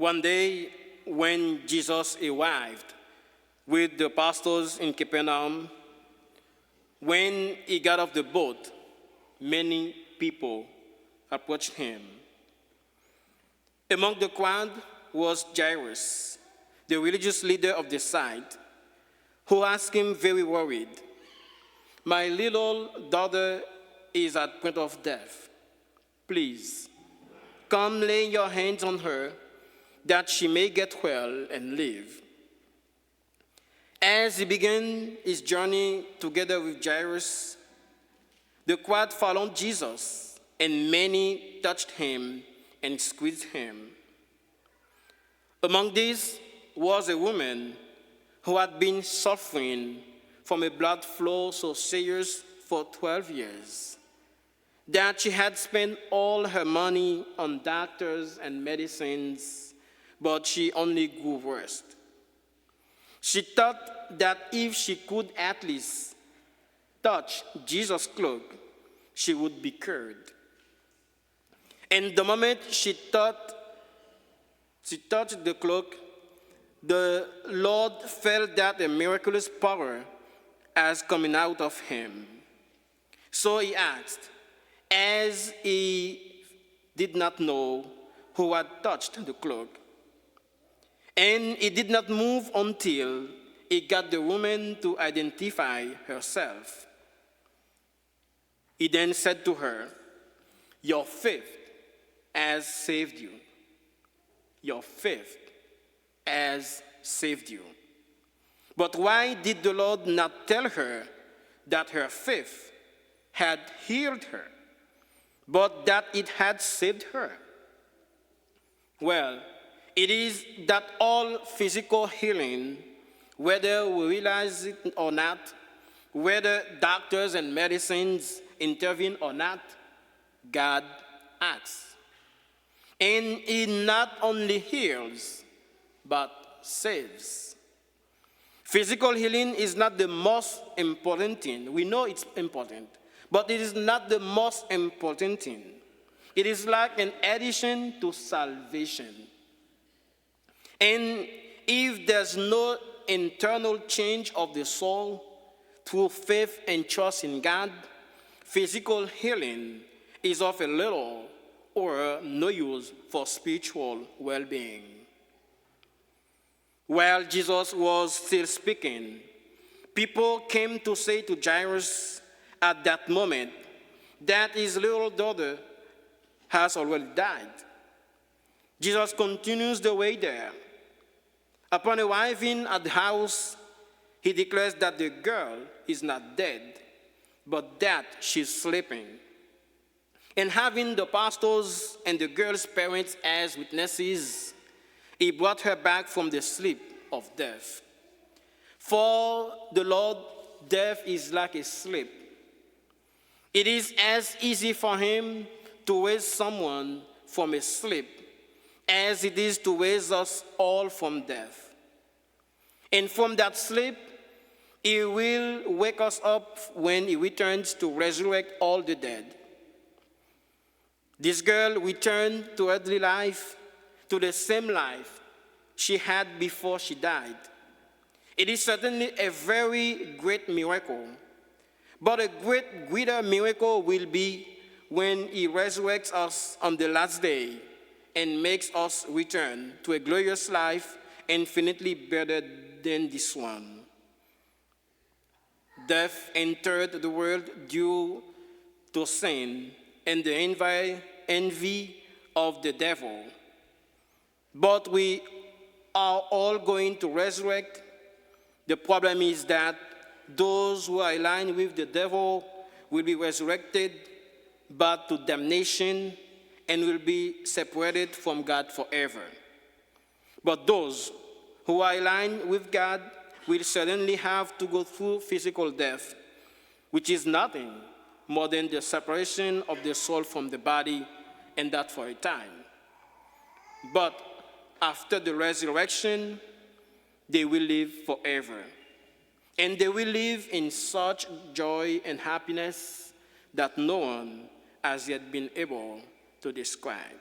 One day, when Jesus arrived with the apostles in Capernaum, when he got off the boat, many people approached him. Among the crowd was Jairus, the religious leader of the site, who asked him very worried, "My little daughter is at point of death. Please, come lay your hands on her, that she may get well and live." As he began his journey together with Jairus, the crowd followed Jesus, and many touched him and squeezed him. Among these was a woman who had been suffering from a blood flow so serious for 12 years that she had spent all her money on doctors and medicines, but she only grew worse. She thought that if she could at least touch Jesus' cloak, she would be cured. And the moment she touched the cloak, the Lord felt that a miraculous power as coming out of him. So he asked, as he did not know who had touched the cloak. And he did not move until he got the woman to identify herself. He then said to her, "Your faith has saved you. Your faith has saved you." But why did the Lord not tell her that her faith had healed her, but that it had saved her? Well, it is that all physical healing, whether we realize it or not, whether doctors and medicines intervene or not, God acts. And he not only heals, but saves. Physical healing is not the most important thing. We know it's important, but it is not the most important thing. It is like an addition to salvation. And if there's no internal change of the soul through faith and trust in God, physical healing is of a little or no use for spiritual well-being. While Jesus was still speaking, people came to say to Jairus at that moment that his little daughter has already died. Jesus continues the way there. Upon arriving at the house, he declares that the girl is not dead, but that she's sleeping. And having the pastors and the girl's parents as witnesses, he brought her back from the sleep of death. For the Lord, death is like a sleep. It is as easy for him to raise someone from a sleep as it is to raise us all from death. And from that sleep, he will wake us up when he returns to resurrect all the dead. This girl returned to earthly life, to the same life she had before she died. It is certainly a very great miracle, but a greater miracle will be when he resurrects us on the last day and makes us return to a glorious life infinitely better than this one. Death entered the world due to sin and the envy of the devil. But we are all going to resurrect. The problem is that those who are aligned with the devil will be resurrected, but to damnation, and will be separated from God forever. But those who are aligned with God will certainly have to go through physical death, which is nothing more than the separation of the soul from the body, and that for a time. But after the resurrection, they will live forever. And they will live in such joy and happiness that no one has yet been able to describe.